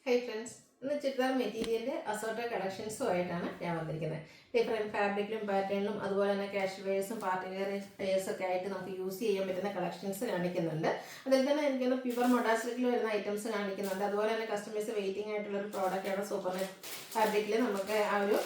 Hey friends, ഇന്ന് ചുരിദാർ മെറ്റീരിയലിൻ്റെ assorted കളക്ഷൻസുമായിട്ടാണ് ഞാൻ വന്നിരിക്കുന്നത്. ഡിഫറെൻറ്റ് ഫാബ്രിക്കിലും പാറ്റേണിലും അതുപോലെ തന്നെ കാഷ്വൽ വെയേഴ്സും പാർട്ടി വെയേഴ്സൊക്കെ ആയിട്ട് നമുക്ക് യൂസ് ചെയ്യാൻ പറ്റുന്ന കളക്ഷൻസ് കാണിക്കുന്നുണ്ട്. അതിൽ തന്നെ എനിക്കൊന്ന് പ്യുവർ മൊഡാസിലിക്കിൽ വരുന്ന ഐറ്റംസ് കാണിക്കുന്നുണ്ട്. അതുപോലെ തന്നെ കസ്റ്റമൈസ് വെയിറ്റിംഗ് ആയിട്ടുള്ളൊരു പ്രോഡക്റ്റാണ് സൂപ്പർ നെറ്റ് ഫാബ്രിക്കിൽ നമുക്ക് ആ ഒരു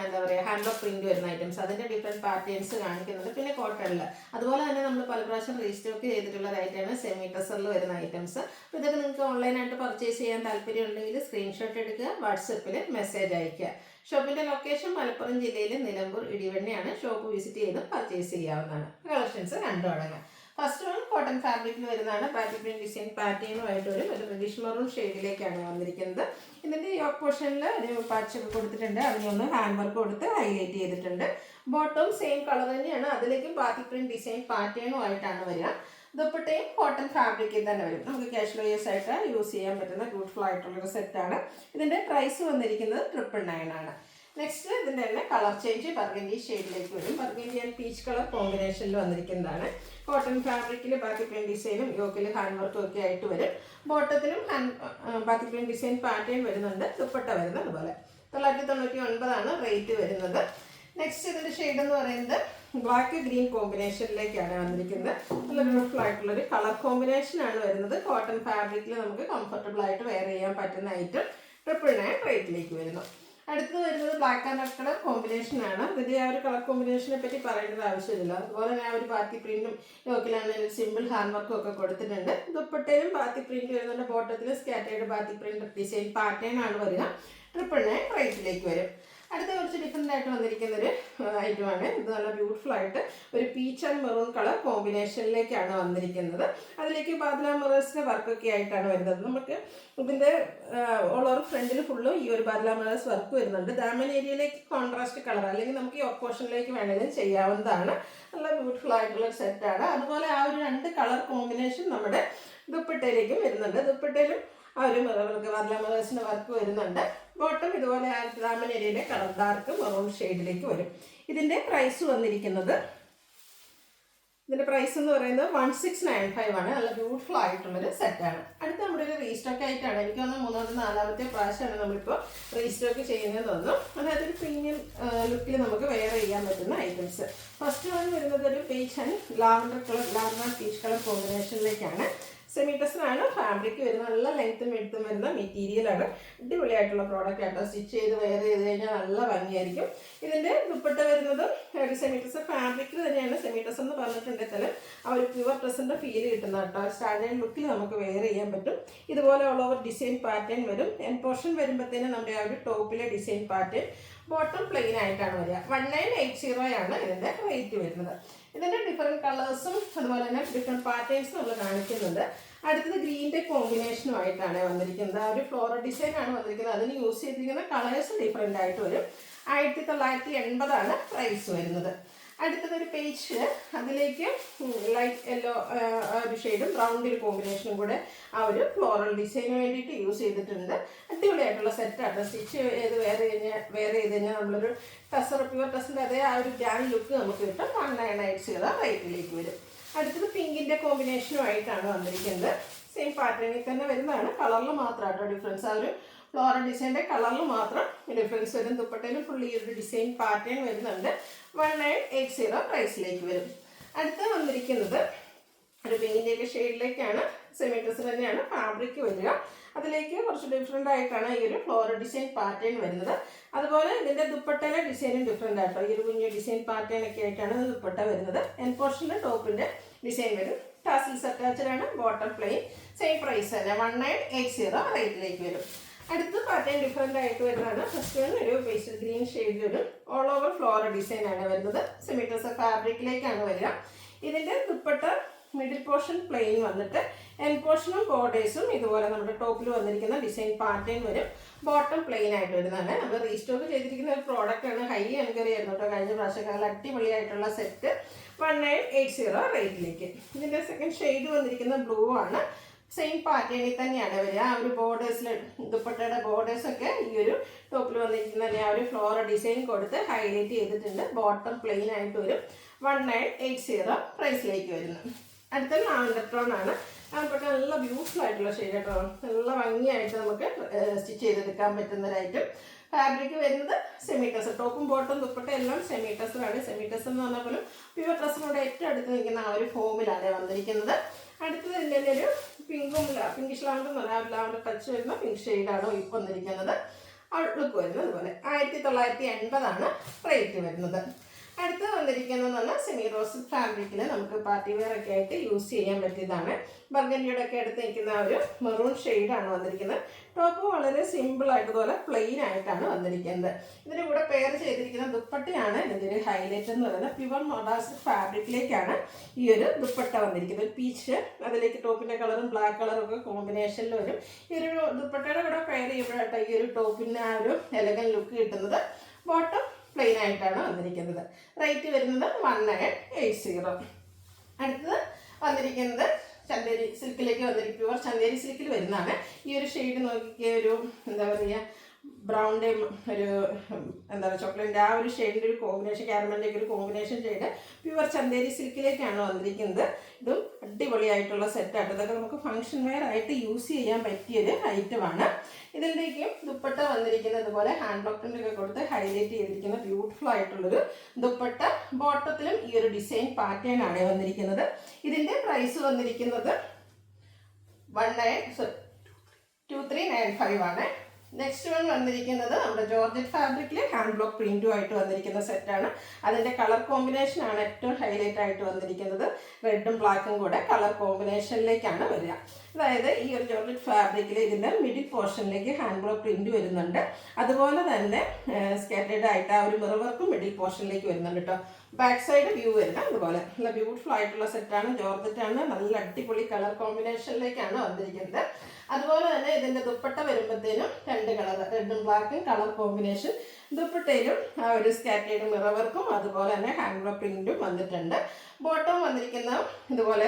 എന്താ പറയുക ഹാൻഡ് വർക്ക് പ്രിൻറ്റ് വരുന്ന ഐറ്റംസ്, അതിൻ്റെ ഡിഫറെൻറ്റ് പാറ്റേൺസ് കാണിക്കുന്നുണ്ട്. പിന്നെ കോട്ടണിൽ അതുപോലെ തന്നെ നമ്മൾ പല പ്രാവശ്യം റീസ്റ്റോക്ക് ചെയ്തിട്ടുള്ള ഐറ്റമാണ് സെമി ടെസറിൽ വരുന്ന ഐറ്റംസ്. അപ്പോൾ ഇതൊക്കെ നിങ്ങൾക്ക് ഓൺലൈനായിട്ട് പർച്ചേസ് ചെയ്യാൻ താല്പര്യമുണ്ടെങ്കിൽ സ്ക്രീൻഷോട്ട് എടുക്കുക, വാട്സപ്പിൽ മെസ്സേജ് അയയ്ക്കുക. ഷോപ്പിൻ്റെ ലൊക്കേഷൻ മലപ്പുറം ജില്ലയിലെ നിലമ്പൂർ ഇടിവണ്ണയാണ്. ഷോപ്പ് വിസിറ്റ് ചെയ്ത് പർച്ചേസ് ചെയ്യാവുന്നതാണ്. കളക്ഷൻസ് കണ്ടു തുടങ്ങാം. ഫസ്റ്റ് വൺ കോട്ടൺ ഫാബ്രിക്കിൽ വരുന്നതാണ്. പാറ്റി പ്രിന്റ് ഡിസൈൻ പാറ്റേണുമായിട്ട് ഒരു റെഡിഷ് മെറൂൺ ഷെയ്ഡിലേക്കാണ് വന്നിരിക്കുന്നത്. ഇതിൻ്റെ യോക്ക് പോർഷനിൽ ഒരു പാച്ചൊക്കെ കൊടുത്തിട്ടുണ്ട്. അതിനൊന്ന് ഹാൻഡ് വർക്ക് കൊടുത്ത് ഹൈലൈറ്റ് ചെയ്തിട്ടുണ്ട്. ബോട്ടം സെയിം കളർ തന്നെയാണ്. അതിലേക്കും പാറ്റി പ്രിന്റ് ഡിസൈൻ പാറ്റേണുമായിട്ടാണ് വരിക. ദുപ്പട്ടയും കോട്ടൺ ഫാബ്രിക്കിൽ തന്നെ വരും. നമുക്ക് കാഷ്വൽ വെയേഴ്സ് ആയിട്ട് യൂസ് ചെയ്യാൻ പറ്റുന്ന ബ്യൂട്ടിഫുൾ ആയിട്ടുള്ളൊരു സെറ്റാണ്. ഇതിൻ്റെ പ്രൈസ് വന്നിരിക്കുന്നത് 999 ആണ്. നെക്സ്റ്റ് ഇതിൻ്റെ തന്നെ കളർ ചേഞ്ച് ബർഗൻഡി ഷെയ്ഡിലേക്ക് വരും. ബർഗൻഡി ആൻഡ് പീച്ച് കളർ കോമ്പിനേഷനിൽ വന്നിരിക്കുന്നതാണ്. കോട്ടൺ ഫാബ്രിക്കിൽ ബാക്കി പ്രിന്റ് ഡിസൈനും യോക്കിൽ ഹാൻഡ് വർക്കും ഒക്കെ ആയിട്ട് വരും. ബോട്ടത്തിലും ബാക്കി പ്രിന്റ് ഡിസൈൻ പാറ്റേൺ വരുന്നുണ്ട്. ദുപ്പട്ട വരുന്നത് അതുപോലെ 999 ആണ് റേറ്റ് വരുന്നത്. നെക്സ്റ്റ് ഇതിൻ്റെ ഷെയ്ഡ് എന്ന് പറയുന്നത് ബ്ലാക്ക് ഗ്രീൻ കോമ്പിനേഷനിലേക്കാണ് വന്നിരിക്കുന്നത്. നല്ല ബ്യൂട്ടിഫുൾ ആയിട്ടുള്ളൊരു കളർ കോമ്പിനേഷനാണ് വരുന്നത്. കോട്ടൺ ഫാബ്രിക്കിൽ നമുക്ക് കംഫർട്ടബിൾ ആയിട്ട് വെയർ ചെയ്യാൻ പറ്റുന്ന ഐറ്റം 999 റേറ്റിലേക്ക് വരുന്നു. അടുത്തത് വരുന്നത് ബ്ലാക്ക് ആൻഡ് റെഡ് കളർ കോമ്പിനേഷനാണ്. ഇതിൻ്റെ ആ ഒരു കളർ കോമ്പിനേഷനെ പറ്റി പറയേണ്ട ആവശ്യമില്ല. അതുപോലെ തന്നെ ആ ഒരു പാത്തി പ്രിന്റും യോക്കിലാണെങ്കിൽ സിമ്പിൾ ഹാൻഡ് വർക്കും ഒക്കെ കൊടുത്തിട്ടുണ്ട്. ദുപ്പട്ടയിലും പാത്തി പ്രിന്റ് വരുന്നുണ്ട്. ബോട്ടത്തിലും സ്കാറ്റേർഡ് പാത്തി പ്രിന്റ് ഡിസൈൻ പാറ്റേൺ ആണ് വരിക. 999 റേറ്റിലേക്ക് വരും. അടുത്ത കുറച്ച് ഡിഫറെൻ്റ് ആയിട്ട് വന്നിരിക്കുന്നൊരു ഐറ്റമാണ്. ഇത് നല്ല ബ്യൂട്ടിഫുൾ ആയിട്ട് ഒരു പീച്ച് ആൻഡ് മെറൂൺ കളർ കോമ്പിനേഷനിലേക്കാണ് വന്നിരിക്കുന്നത്. അതിലേക്ക് ബാദ്ല മിറേഴ്സിൻ്റെ വർക്കൊക്കെ ആയിട്ടാണ് വരുന്നത്. നമുക്ക് ഇതിൻ്റെ ഓൾ ഓവർ ഫ്രണ്ടിൽ ഫുള്ളും ഈ ഒരു ബാദ്ല മിറേഴ്സ് വർക്ക് വരുന്നുണ്ട്. ദാമൻ ഏരിയയിലേക്ക് കോൺട്രാസ്റ്റ് കളർ അല്ലെങ്കിൽ നമുക്ക് ഈ ഓപ്പോഷനിലേക്ക് വേണമെങ്കിലും ചെയ്യാവുന്നതാണ്. നല്ല ബ്യൂട്ടിഫുൾ ആയിട്ടുള്ള സെറ്റാണ്. അതുപോലെ ആ ഒരു 2 കളർ കോമ്പിനേഷൻ നമ്മുടെ ദുപ്പട്ടയിലേക്കും വരുന്നുണ്ട്. ദുപ്പട്ടയിലും ആ ഒരു മിററുകൾക്ക് ബാദ്ല മിറേഴ്സിൻ്റെ വർക്ക് വരുന്നുണ്ട്. ബോട്ടം ഇതുപോലെ ദാമൻ ഏരിയയിലെ കളർ ഡാർക്ക് മെറൂൺ ഷെയ്ഡിലേക്ക് വരും. ഇതിൻ്റെ പ്രൈസ് വന്നിരിക്കുന്നത് ഇതിൻ്റെ പ്രൈസ് എന്ന് പറയുന്നത് 1695 ആണ്. നല്ല ബ്യൂട്ടിഫുൾ ആയിട്ടുള്ളൊരു സെറ്റാണ്. അടുത്ത നമ്മുടെ ഒരു റീസ്റ്റോക്ക് ആയിട്ടാണ്. എനിക്ക് തോന്നുന്നു 3-4ാമത്തെ പ്രാവശ്യമാണ് നമ്മളിപ്പോൾ റീസ്റ്റോക്ക് ചെയ്യുന്നത് തോന്നും. അതായത് ഒരു പ്രീമിയം ലുക്കിൽ നമുക്ക് വെയർ ചെയ്യാൻ പറ്റുന്ന ഐറ്റംസ്. ഫസ്റ്റ് വൺ വരുന്നത് ഒരു peach and lavender peach colour കോമ്പിനേഷനിലേക്കാണ്. സെമി ടെസറാണ് ഫാബ്രിക് വരുന്നത്. നല്ല ലെങ്ത്തും എടുത്തും വരുന്ന മെറ്റീരിയലാണ്. അടിപൊളിയായിട്ടുള്ള പ്രോഡക്റ്റ് ആട്ടോ. സ്റ്റിച്ച് ചെയ്ത് വെയർ ചെയ്ത് കഴിഞ്ഞാൽ നല്ല ഭംഗിയായിരിക്കും. ഇതിൻ്റെ ദുപ്പട്ട വരുന്നത് ഒരു സെമി ടെസർ ഫാബ്രിക്കിൽ തന്നെയാണ്. സെമി ടെസർ എന്ന് പറഞ്ഞിട്ടുണ്ടെങ്കിൽ ആ ഒരു പ്യുവർ ടെസറിൻ്റെ ഫീൽ കിട്ടുന്ന കേട്ടോ. സ്റ്റാൻഡേർഡ് ലുക്കിൽ നമുക്ക് വെയർ ചെയ്യാൻ പറ്റും. ഇതുപോലെ ഓൾ ഓവർ ഡിസൈൻ പാറ്റേൺ വരും. എൻ പോർഷൻ വരുമ്പോഴത്തേനും നമ്മുടെ ആ ഒരു ടോപ്പിലെ ഡിസൈൻ പാറ്റേൺ. ബോട്ടം പ്ലെയിൻ ആയിട്ടാണ് വരിക. 1980 ആണ് ഇതിൻ്റെ റേറ്റ് വരുന്നത്. ഇതിൻ്റെ ഡിഫറെൻറ്റ് കളേഴ്സും അതുപോലെ തന്നെ ഡിഫറെൻറ്റ് പാറ്റേൺസും നമ്മൾ കാണിക്കുന്നുണ്ട്. അടുത്തത് ഗ്രീൻ്റെ കോമ്പിനേഷനുമായിട്ടാണ് വന്നിരിക്കുന്നത്. ആ ഒരു ഫ്ലോറൽ ഡിസൈനാണ് വന്നിരിക്കുന്നത്. അതിന് യൂസ് ചെയ്തിരിക്കുന്ന കളേഴ്സ് ഡിഫറെൻ്റ് ആയിട്ട് വരും. 1980 ആണ് പ്രൈസ് വരുന്നത്. അടുത്തതൊരു പേജ്, അതിലേക്ക് ലൈറ്റ് യെല്ലോ ഒരു ഷെയ്ഡും ബ്രൗണിൻ്റെ കോമ്പിനേഷനും കൂടെ ആ ഒരു ഫ്ലോറൽ ഡിസൈന് വേണ്ടിയിട്ട് യൂസ് ചെയ്തിട്ടുണ്ട്. അടിപൊളിയായിട്ടുള്ള സെറ്റാണ്. സ്റ്റിച്ച് ചെയ്ത് വെയർ ചെയ്ത് കഴിഞ്ഞാൽ നമ്മളൊരു പ്യുവർ ടെസറിൻ്റെ അതേ ആ ഒരു ഗ്രാൻഡ് ലുക്ക് നമുക്ക് കിട്ടും. 1980 റേറ്റിലേക്ക് വരും. അടുത്തത് പിങ്കിൻ്റെ കോമ്പിനേഷനുമായിട്ടാണ് വന്നിരിക്കുന്നത്. സെയിം പാറ്റേണിൽ തന്നെ വരുന്നതാണ്. കളറിൽ മാത്രമായിട്ടോ ഡിഫറൻസ്. ആ ഒരു ഫ്ലോറൽ ഡിസൈൻ്റെ കളറിൽ മാത്രം ഡിഫറൻസ് വരും. ദുപ്പട്ടയിലും ഫുള്ളി ഒരു ഡിസൈൻ പാറ്റേൺ വരുന്നുണ്ട്. 1980 പ്രൈസിലേക്ക് വരും. അടുത്ത് വന്നിരിക്കുന്നത് ഒരു പിങ്കിൻ്റെയൊക്കെ ഷെയ്ഡിലേക്കാണ്. സെമി ടെസർ തന്നെയാണ് ഫാബ്രിക് വരിക. അതിലേക്ക് കുറച്ച് ഡിഫറെൻ്റ് ആയിട്ടാണ് ഈ ഒരു ഫ്ലോറൽ ഡിസൈൻ പാറ്റേൺ വരുന്നത്. അതുപോലെ ഇതിൻ്റെ ദുപ്പട്ടയിലെ ഡിസൈനും ഡിഫറെൻ്റ് ആയിട്ടോ. ഈ ഒരു കുഞ്ഞു ഡിസൈൻ പാറ്റേൺ ഒക്കെ ആയിട്ടാണ് ദുപ്പട്ട വരുന്നത്. എൻ പോർഷനിൽ ടോപ്പിൻ്റെ ഡിസൈൻ വരും. ടാസിൽസ് അറ്റാച്ചഡാണ്. Bottom plain. സെയിം പ്രൈസ് തന്നെ 1980 റേറ്റിലേക്ക് വരും. അടുത്ത പാറ്റേൺ ഡിഫറെൻ്റ് ആയിട്ട് വരുന്നതാണ്. ഫസ്റ്റ് ഒരു പേസ്റ്റൽ ഗ്രീൻ ഷെയ്ഡിൽ വരും. ഓൾ ഓവർ ഫ്ലോറൽ ഡിസൈനാണ് വരുന്നത്. സെമി ടെസർ ഫാബ്രിക്കിലേക്കാണ് വരിക. ഇതിൻ്റെ ദുപ്പട്ട മിഡിൽ പോർഷൻ പ്ലെയിൻ വന്നിട്ട് എൻ പോർഷനും ബോർഡേഴ്സും ഇതുപോലെ നമ്മുടെ ടോപ്പിൽ വന്നിരിക്കുന്ന ഡിസൈൻ പാറ്റേൺ വരും. ബോട്ടം പ്ലെയിൻ ആയിട്ട് വരുന്നതാണ്. നമ്മൾ റീസ്റ്റോക്ക് ചെയ്തിരിക്കുന്ന ഒരു പ്രോഡക്റ്റാണ്. ഹൈ എൻക്വയറി ആയിരുന്നു കേട്ടോ കഴിഞ്ഞ പ്രാവശ്യക്കാലം. അടിപൊളിയായിട്ടുള്ള സെറ്റ് 1980 റേറ്റിലേക്ക്. ഇതിൻ്റെ സെക്കൻഡ് ഷെയ്ഡ് വന്നിരിക്കുന്ന ബ്ലൂ ആണ്. സെയിം പാറ്റേണിൽ തന്നെയാണ് വരിക. ആ ഒരു ബോർഡേഴ്സിൽ ദുപ്പട്ടയുടെ ബോർഡേഴ്സൊക്കെ ഈ ഒരു ടോപ്പിൽ വന്നിരിക്കുന്ന ആ ഒരു ഫ്ലോറൽ ഡിസൈൻ കൊടുത്ത് ഹൈലൈറ്റ് ചെയ്തിട്ടുണ്ട്. ബോട്ടം പ്ലെയിൻ ആയിട്ട് വരും. 1980 പ്രൈസിലേക്ക് വരുന്നത്. അടുത്ത ലാവൻഡർ ടോൺ ആണ്. അതൊക്കെ നല്ല ബ്യൂട്ടിഫുൾ ആയിട്ടുള്ള ഷെയ്ഡ് കേട്ടോ. നല്ല ഭംഗിയായിട്ട് നമുക്ക് സ്റ്റിച്ച് ചെയ്തെടുക്കാൻ പറ്റുന്ന ഒരു ഐറ്റം. ഫാബ്രിക് വരുന്നത് സെമി ടെസർ, ടോപ്പും ബോട്ടും ദുപ്പട്ട എല്ലാം സെമി ടെസറാണ്. സെമി ടെസർ എന്ന് പറഞ്ഞാൽ പോലും പ്യുവർ ഡ്രസ്സിനോട് ഏറ്റവും അടുത്ത് നിൽക്കുന്ന ആ ഒരു ഫോമിലാണ് വന്നിരിക്കുന്നത്. അടുത്തത് ഇതിൻ്റെ ഒരു പിങ്കിഷ് ലാവണ്ടർ എന്ന് പറഞ്ഞാൽ ലാവണ്ടർ ടച്ച് വരുന്ന പിങ്ക് ഷെയ്ഡാണ് ഇപ്പോൾ വന്നിരിക്കുന്നത്. ഔട്ട്ലുക്ക് വരുന്നത് അതുപോലെ 1980 റേറ്റ് വരുന്നത്. അടുത്ത് വന്നിരിക്കുന്നതെന്ന് പറഞ്ഞാൽ സെമി റോസ് ഫാബ്രിക്കിൽ നമുക്ക് പാർട്ടി വെയർ ഒക്കെ ആയിട്ട് യൂസ് ചെയ്യാൻ പറ്റിയതാണ്. ബർഗൻഡിയുടെ ഒക്കെ അടുത്ത് നിൽക്കുന്ന ഒരു മെറൂൺ ഷെയ്ഡാണ് വന്നിരിക്കുന്നത്. ടോപ്പ് വളരെ സിമ്പിളായിട്ട് പോലെ പ്ലെയിൻ ആയിട്ടാണ് വന്നിരിക്കുന്നത്. ഇതിൻ്റെ കൂടെ പെയർ ചെയ്തിരിക്കുന്ന ദുപ്പട്ടയാണ് ഇതിൻ്റെ ഒരു ഹൈലൈറ്റ് എന്ന് പറയുന്നത്. പ്യുവർ മൊഡാസ് ഫാബ്രിക്കിലേക്കാണ് ഈ ഒരു ദുപ്പട്ട വന്നിരിക്കുന്നത്. ഒരു പീച്ച്, അതിലേക്ക് ടോപ്പിൻ്റെ കളറും ബ്ലാക്ക് കളറും ഒക്കെ കോമ്പിനേഷനിൽ വരും. ഈ ഒരു ദുപ്പട്ടയുടെ കൂടെ പെയർ ചെയ്യുമ്പോഴായിട്ട് ഈ ഒരു ടോപ്പിൻ്റെ ആ ഒരു എലഗൻ ലുക്ക് കിട്ടുന്നത്. ബോട്ടം പ്ലെയിൻ ആയിട്ടാണ് വന്നിരിക്കുന്നത്. റേറ്റ് വരുന്നത് 1980. അടുത്തത് വന്നിരിക്കുന്നത് ചന്തേരി സിൽക്കിലേക്ക് വന്നിരിക്കും. പ്യുവർ ചന്തേരി സിൽക്കിൽ വരുന്നതാണ്. ഈ ഒരു ഷെയ്ഡ് നോക്കിയ ഒരു എന്താ പറയുക, ബ്രൗണിൻ്റെയും ഒരു എന്താ പറയുക ചോക്ലേറ്റിൻ്റെ ആ ഒരു ഷെയ്ഡിൻ്റെ ഒരു കോമ്പിനേഷൻ, കാരമലിൻ്റെ ഒരു കോമ്പിനേഷൻ ഷെയ്ഡ് പ്യുവർ ചന്തേരി സിൽക്കിലേക്കാണ് വന്നിരിക്കുന്നത്. ഇതും അടിപൊളിയായിട്ടുള്ള സെറ്റായിട്ട് ഇതൊക്കെ നമുക്ക് ഫംഗ്ഷൻ വെയർ ആയിട്ട് യൂസ് ചെയ്യാൻ പറ്റിയൊരു ഐറ്റമാണ്. ഇതിൻ്റെയൊക്കെയും ദുപ്പട്ട വന്നിരിക്കുന്നത് ഇതുപോലെ ഹാൻഡ് ബ്ലോക്കിൻ്റെയൊക്കെ കൊടുത്ത് ഹൈലൈറ്റ് ചെയ്തിരിക്കുന്ന ബ്യൂട്ടിഫുൾ ആയിട്ടുള്ളൊരു ദുപ്പട്ട. ബോട്ടത്തിലും ഈ ഒരു ഡിസൈൻ പാറ്റേൺ ആണ് വന്നിരിക്കുന്നത്. ഇതിൻ്റെ പ്രൈസ് വന്നിരിക്കുന്നത് 2395 ആണ്. നെക്സ്റ്റ് വൺ വന്നിരിക്കുന്നത് നമ്മുടെ ജോർജറ്റ് ഫാബ്രിക്കിൽ ഹാൻഡ് ബ്ലോക്ക് പ്രിന്റും ആയിട്ട് വന്നിരിക്കുന്ന സെറ്റാണ്. അതിൻ്റെ കളർ കോമ്പിനേഷനാണ് ഏറ്റവും ഹൈലൈറ്റ് ആയിട്ട് വന്നിരിക്കുന്നത്. റെഡും ബ്ലാക്കും കൂടെ കളർ കോമ്പിനേഷനിലേക്കാണ് വരിക. അതായത് ഈ ഒരു ജോർജറ്റ് ഫാബ്രിക്കിൽ ഇതിൻ്റെ മിഡിൽ പോർഷനിലേക്ക് ഹാൻഡ് ബ്ലോക്ക് പ്രിന്റ് വരുന്നുണ്ട്. അതുപോലെ തന്നെ സ്കാറ്റേഡ് ആയിട്ട് ആ ഒരു മിറർ വർക്കും മിഡിൽ പോർഷനിലേക്ക് വരുന്നുണ്ട് കേട്ടോ. ബാക്ക് സൈഡ് വ്യൂ വരുന്നത് അതുപോലെ നല്ല ബ്യൂട്ടിഫുൾ ആയിട്ടുള്ള സെറ്റാണ്. ജോർജറ്റാണ്. നല്ല അടിപൊളി കളർ കോമ്പിനേഷനിലേക്കാണ് വന്നിരിക്കുന്നത്. അതുപോലെ തന്നെ ഇതിൻ്റെ ദുപ്പട്ട വരുമ്പോഴത്തേനും 2 കളർ, റെഡും ബ്ലാക്കും കളർ കോമ്പിനേഷൻ. ദുപ്പട്ടയിലും ആ ഒരു സ്കാറ്റേഡ് മിറർ വർക്കും അതുപോലെ തന്നെ ഹാൻഡ് ബ്ലോക്ക് പ്രിന്റും വന്നിട്ടുണ്ട്. ബോട്ടം വന്നിരിക്കുന്ന ഇതുപോലെ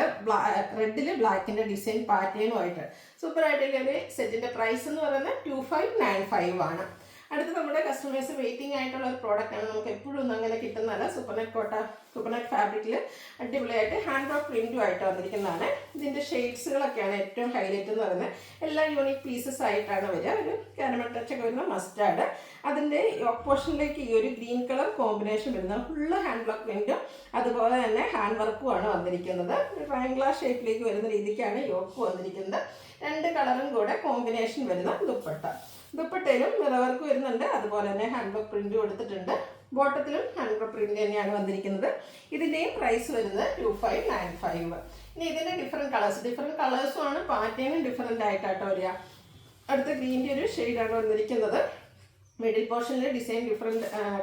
റെഡിൽ ബ്ലാക്കിൻ്റെ ഡിസൈൻ പാറ്റേണുമായിട്ട് സൂപ്പറായിട്ടുള്ള ഒരു സെറ്റിൻ്റെ പ്രൈസ് എന്ന് പറയുന്നത് 2595 ആണ്. അടുത്ത് നമ്മുടെ കസ്റ്റമേഴ്സ് വെയിറ്റിംഗ് ആയിട്ടുള്ള ഒരു പ്രോഡക്റ്റാണ്. നമുക്ക് എപ്പോഴും ഒന്നും അങ്ങനെ കിട്ടുന്നതല്ല. സൂപ്പർനെറ്റ് ഫാബ്രിക്കിൽ അടിപൊളിയായിട്ട് ഹാൻഡ് ബ്ലോക്ക് പ്രിന്റുമായിട്ട് വന്നിരിക്കുന്നതാണ്. ഇതിൻ്റെ ഷെയ്ഡ്സുകളൊക്കെയാണ് ഏറ്റവും ഹൈലൈറ്റ് എന്ന് പറയുന്നത്. എല്ലാം യൂണിക് പീസസ് ആയിട്ടാണ് വരിക. ഒരു കാരമൽ ടച്ചൊക്കെ വരുന്ന മസ്റ്റാർഡ്. അതിൻ്റെ ഓപ്പോഷനിലേക്ക് ഈ ഒരു ഗ്രീൻ കളർ കോമ്പിനേഷൻ വരുന്നത്. ഫുള്ള് ഹാൻഡ് ബ്ലോക്ക് പ്രിന്റും അതുപോലെ തന്നെ ഹാൻഡ് വർക്കുമാണ് വന്നിരിക്കുന്നത്. ട്രയാങ്കുലർ ഷേപ്പിലേക്ക് വരുന്ന രീതിക്കാണ് യോക്ക് വന്നിരിക്കുന്നത്. 2 കളറും കൂടെ കോമ്പിനേഷൻ വരുന്ന ദുപ്പട്ട. ദുപ്പട്ടയിലും മിറർ വർക്ക് വരുന്നുണ്ട്. അതുപോലെ തന്നെ ഹാൻഡ് ബ്ലോക്ക് പ്രിന്റ് കൊടുത്തിട്ടുണ്ട്. ബോട്ടത്തിലും ഹാൻഡ് ബ്ലോക്ക് പ്രിന്റ് തന്നെയാണ് വന്നിരിക്കുന്നത്. ഇതിൻ്റെയും പ്രൈസ് വരുന്നത് 2595. ഇനി ഇതിൻ്റെ ഡിഫറെൻറ്റ് കളേഴ്സും ആണ്. പാറ്റേണും ഡിഫറെൻ്റ് ആയിട്ടാട്ടോ വരിക. അടുത്ത ഗ്രീൻ്റെ ഒരു ഷെയ്ഡാണ് വന്നിരിക്കുന്നത്. മിഡിൽ പോർഷനിൽ ഡിസൈൻ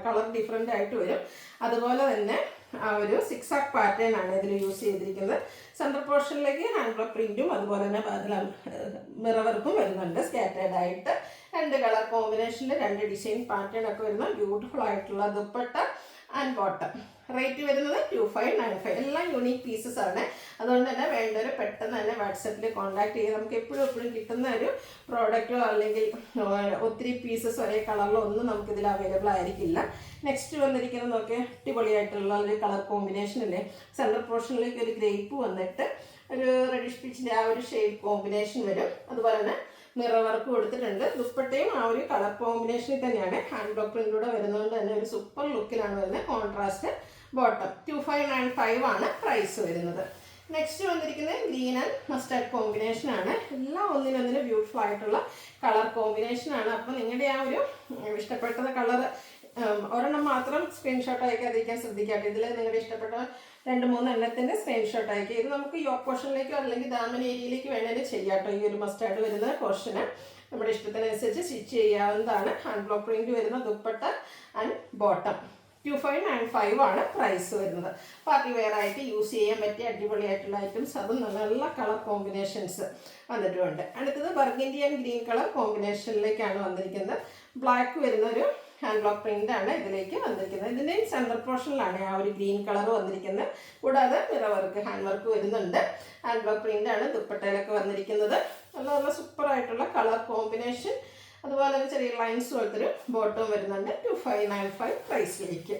കളർ ഡിഫറെൻ്റ് ആയിട്ട് വരും. അതുപോലെ തന്നെ ആ ഒരു സിക്സാക് പാറ്റേൺ ആണ് ഇതിൽ യൂസ് ചെയ്തിരിക്കുന്നത്. സെൻട്രൽ പോർഷനിലേക്ക് ഹാൻഡ് ബ്ലോക്ക് പ്രിന്റും അതുപോലെ തന്നെ മിറർ വർക്കും വരുന്നുണ്ട്. സ്കാറ്റേഡ് ആയിട്ട് 2 കളർ കോമ്പിനേഷനിൽ 2 ഡിസൈൻ പാറ്റേൺ ഒക്കെ വരുന്ന ബ്യൂട്ടിഫുൾ ആയിട്ടുള്ള ദുപ്പട്ട ആൻഡ് ബോട്ടം. റേറ്റ് വരുന്നത് 2595. എല്ലാം യൂണീക്ക് പീസസ് ആണ്. അതുകൊണ്ട് തന്നെ വേണ്ടവർ പെട്ടെന്ന് തന്നെ വാട്സപ്പിൽ കോൺടാക്ട് ചെയ്ത് നമുക്ക് എപ്പോഴും കിട്ടുന്ന ഒരു പ്രോഡക്റ്റോ അല്ലെങ്കിൽ ഒത്തിരി പീസസ് ഒരേ കളറിലോ ഒന്നും നമുക്കിതിൽ അവൈലബിൾ ആയിരിക്കില്ല. നെക്സ്റ്റ് വന്നിരിക്കുന്നത് നോക്കി അടിപൊളിയായിട്ടുള്ള ഒരു കളർ കോമ്പിനേഷൻ അല്ലേ. സെൻട്രൽ പോർഷനിലേക്ക് ഒരു ഗ്രേപ്പ് വന്നിട്ട് ഒരു റെഡിഷ് പീച്ചിൻ്റെ ആ ഒരു ഷെയ്ഡ് കോമ്പിനേഷൻ വരും. അതുപോലെ തന്നെ മിറർ വർക്ക് കൊടുത്തിട്ടുണ്ട്. ദുപ്പട്ടയും ആ ഒരു കളർ കോമ്പിനേഷനിൽ തന്നെയാണ്. ഹാൻഡ് ബ്ലോക്ക് പ്രിന്റൂടെ വരുന്നതുകൊണ്ട് തന്നെ ഒരു സൂപ്പർ ലുക്കിലാണ് വരുന്നത്. Contrast bottom. 2595 ആണ് പ്രൈസ് വരുന്നത്. നെക്സ്റ്റ് വന്നിരിക്കുന്നത് ഗ്രീൻ ആൻഡ് മസ്റ്റാർഡ് കോമ്പിനേഷനാണ്. എല്ലാം ഒന്നിനൊന്നിന് ബ്യൂട്ടിഫുൾ ആയിട്ടുള്ള കളർ കോമ്പിനേഷനാണ്. അപ്പോൾ നിങ്ങളുടെ ആ ഒരു ഇഷ്ടപ്പെട്ട കളർ ഒരെണ്ണം മാത്രം സ്ക്രീൻഷോട്ട് അയക്കാതിരിക്കാൻ ശ്രദ്ധിക്കാട്ടെ. ഇതിൽ നിങ്ങളുടെ ഇഷ്ടപ്പെട്ട 2-3 എണ്ണത്തിൻ്റെ സ്ക്രീൻഷോട്ട് അയക്കുക. ഇത് നമുക്ക് യോക്ക് പോർഷനിലേക്കോ അല്ലെങ്കിൽ ദാമൻ ഏരിയയിലേക്ക് വേണമെങ്കിൽ ചെയ്യാട്ടോ. ഈ ഒരു മസ്റ്റാർഡ് വരുന്ന പോർഷന് നമ്മുടെ ഇഷ്ടത്തിനനുസരിച്ച് സ്റ്റിച്ച് ചെയ്യാവുന്നതാണ്. ഹാൻഡ് ബ്ലോക്ക് പ്രിന്റ് വരുന്ന ദുപ്പട്ട ആൻഡ് ബോട്ടം. 2595 ആണ് പ്രൈസ് വരുന്നത്. പാർട്ടി വെയർ ആയിട്ട് യൂസ് ചെയ്യാൻ പറ്റിയ അടിപൊളിയായിട്ടുള്ള ഐറ്റംസ്, അതും നല്ല കളർ കോമ്പിനേഷൻസ് വന്നിട്ടുമുണ്ട്. അടുത്തത് ബർഗൻഡി ആൻഡ് ഗ്രീൻ കളർ കോമ്പിനേഷനിലേക്കാണ് വന്നിരിക്കുന്നത്. ബ്ലാക്ക് വരുന്നൊരു ഹാൻഡ് ബ്ലോക്ക് പ്രിന്റ് ആണ് ഇതിലേക്ക് വന്നിരിക്കുന്നത്. ഇതിൻ്റെ സെൻട്രൽ പോർഷനിലാണ് ആ ഒരു ഗ്രീൻ കളർ വന്നിരിക്കുന്നത്. കൂടാതെ മിറർ വർക്ക് ഹാൻഡ് വർക്ക് വരുന്നുണ്ട്. ഹാൻഡ് ബ്ലോക്ക് പ്രിന്റ് ആണ് ദുപ്പട്ടയിലൊക്കെ വന്നിരിക്കുന്നത്. നല്ല സൂപ്പറായിട്ടുള്ള കളർ കോമ്പിനേഷൻ. അതുപോലെ തന്നെ ചെറിയ ലൈൻസ് പോലത്തൊരു ബോട്ടവും വരുന്നുണ്ട്. 2595 പ്രൈസിലേക്ക്.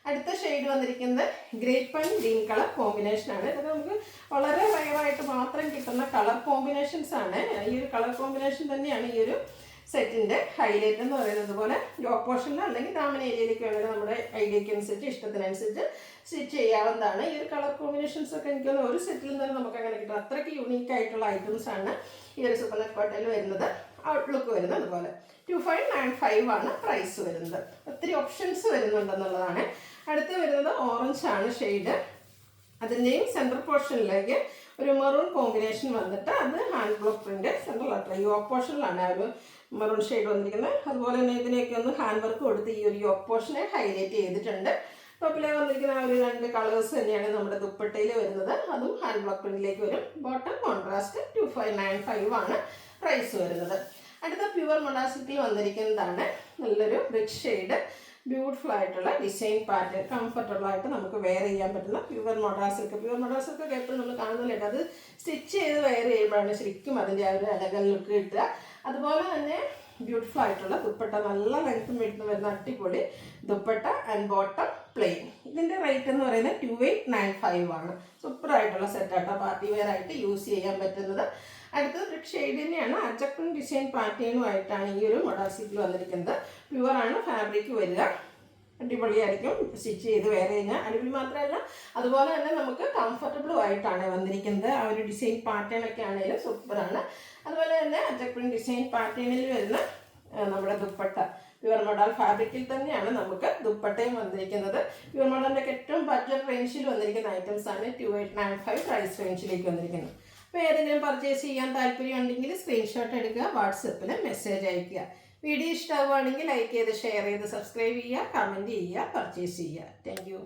അടുത്ത ഷെയ്ഡ് വന്നിരിക്കുന്നത് ഗ്രേപ്പ് ആൻഡ് ഗ്രീൻ കളർ കോമ്പിനേഷനാണ്. ഇതൊക്കെ നമുക്ക് വളരെ റയറായിട്ട് മാത്രം കിട്ടുന്ന കളർ കോമ്പിനേഷൻസ് ആണ്. ഈ ഒരു കളർ കോമ്പിനേഷൻ തന്നെയാണ് ഈ ഒരു സെറ്റിൻ്റെ ഹൈലൈറ്റ് എന്ന് പറയുന്നത്. പോലെ യോക്ക് പോർഷനിൽ അല്ലെങ്കിൽ ദാമൻ ഏരിയയിലേക്ക് വേണമെങ്കിൽ നമ്മുടെ ഐഡിയയ്ക്ക് അനുസരിച്ച് ഇഷ്ടത്തിനനുസരിച്ച് സ്റ്റിച്ച് ചെയ്യാവുന്നതാണ്. ഈ ഒരു കളർ കോമ്പിനേഷൻസ് ഒക്കെ എനിക്ക് തോന്നുന്നു ഒരു സെറ്റിൽ നിന്ന് നമുക്ക് അങ്ങനെ കിട്ടും. അത്രയ്ക്ക് യൂണീക്ക് ആയിട്ടുള്ള ഐറ്റംസ് ആണ് ഈ ഒരു സൂപ്പർ നെറ്റ് കോട്ടയിൽ വരുന്നത്. ഔട്ട്ലുക്ക് വരുന്നത് അതുപോലെ 2595 ആണ് പ്രൈസ് വരുന്നത്. ഒത്തിരി ഓപ്ഷൻസ് വരുന്നുണ്ടെന്നുള്ളതാണ്. അടുത്ത് വരുന്നത് ഓറഞ്ച് ആണ് ഷെയ്ഡ്. അതിൻ്റെയും സെൻറ്റർ പോർഷനിലേക്ക് ഒരു മെറൂൺ കോമ്പിനേഷൻ വന്നിട്ട് അത് ഹാൻഡ് ബ്ലോക്ക് പ്രിൻ്റ് സെൻട്രൽ ആയിട്ടുള്ള യോക്ക് പോർഷനിലാണ് ആ ഒരു മെറൂൺ ഷെയ്ഡ് വന്നിരിക്കുന്നത്. അതുപോലെ തന്നെ ഇതിനെയൊക്കെ ഒന്ന് ഹാൻഡ് വർക്ക് കൊടുത്ത് ഈ ഒരു യോക്ക് പോർഷനെ ഹൈലൈറ്റ് ചെയ്തിട്ടുണ്ട്. ടോപ്പിലെ വന്നിരിക്കുന്ന ആ ഒരു 2 കളേഴ്സ് തന്നെയാണ് നമ്മുടെ ദുപ്പട്ടയിൽ വരുന്നത്. അതും ഹാൻഡ് ബ്ലോക്ക് പ്രിന്റിലേക്ക് വരും. ബോട്ടം കോൺട്രാസ്റ്റ് 2595 ആണ് പ്രൈസ് വരുന്നത്. അടുത്ത പ്യുവർ മൊഡാസിറ്റിൽ വന്നിരിക്കുന്നതാണ് നല്ലൊരു റിച്ച് ഷെയ്ഡ്, ബ്യൂട്ടിഫുൾ ആയിട്ടുള്ള ഡിസൈൻ പാറ്റേൺ, കംഫർട്ടബിൾ ആയിട്ട് നമുക്ക് വെയർ ചെയ്യാൻ പറ്റുന്ന പ്യുവർ മൊഡാസിൽക്ക്. പ്യുവർ മൊഡാസിൽക്കൊക്കെ എപ്പോഴും നമ്മൾ കാണുന്നില്ല, അത് സ്റ്റിച്ച് ചെയ്ത് വെയർ ചെയ്യുമ്പോഴാണ് ശരിക്കും അതിൻ്റെ ആ ഒരു എലഗൻ ലുക്ക് കിട്ടുക. അതുപോലെ തന്നെ ബ്യൂട്ടിഫുൾ ആയിട്ടുള്ള ദുപ്പട്ട, നല്ല ലെങ്ത്തും വെടുത്തും വരുന്ന അടിപൊളി ദുപ്പട്ട ആൻഡ് ബോട്ടം പ്ലെയിൻ. ഇതിൻ്റെ റേറ്റ് എന്ന് പറയുന്നത് 2895 ആണ്. സൂപ്പറായിട്ടുള്ള സെറ്റാട്ടോ, പാർട്ടി വെയർ ആയിട്ട് യൂസ് ചെയ്യാൻ പറ്റുന്നത്. അടുത്തത് റിച്ച് ഷെയ്ഡ് തന്നെയാണ്, അജക്ടൺ ഡിസൈൻ പാറ്റേണുമായിട്ടാണ് ഈ ഒരു മൊഡാസിറ്റിൽ വന്നിരിക്കുന്നത്. പ്യുവറാണ് ഫാബ്രിക് വരിക. അടിപൊളിയായിരിക്കും സ്റ്റിച്ച് ചെയ്ത് വെയർ കഴിഞ്ഞാൽ. അടിപൊളി മാത്രമല്ല, അതുപോലെ തന്നെ നമുക്ക് കംഫർട്ടബിളും ആയിട്ടാണ് വന്നിരിക്കുന്നത്. ആ ഒരു ഡിസൈൻ പാറ്റേൺ ഒക്കെ ആണെങ്കിലും സൂപ്പറാണ്. അതുപോലെ തന്നെ അജക്ടൺ ഡിസൈൻ പാറ്റേണിൽ വരുന്ന നമ്മുടെ ദുപ്പട്ട പ്യുവർ മോഡൽ ഫാബ്രിക്കിൽ തന്നെയാണ് നമുക്ക് ദുപ്പട്ടയും വന്നിരിക്കുന്നത്. പ്യുവർ മോഡലിൻ്റെ ഏറ്റവും ബഡ്ജറ്റ് റേഞ്ചിൽ വന്നിരിക്കുന്ന ഐറ്റംസ് ആണ് 2895 പ്രൈസ് റേഞ്ചിലേക്ക് വന്നിരിക്കുന്നത്. അപ്പോൾ ഏതെങ്കിലും പർച്ചേസ് ചെയ്യാൻ താല്പര്യമുണ്ടെങ്കിൽ സ്ക്രീൻഷോട്ട് എടുക്കുക, വാട്സപ്പിൽ മെസ്സേജ് അയയ്ക്കുക. വീഡിയോ ഇഷ്ടമാവുകയാണെങ്കിൽ ലൈക്ക് ചെയ്ത് ഷെയർ ചെയ്ത് സബ്സ്ക്രൈബ് ചെയ്യുക, കമൻറ്റ് ചെയ്യുക, പർച്ചേസ് ചെയ്യുക. Thank you.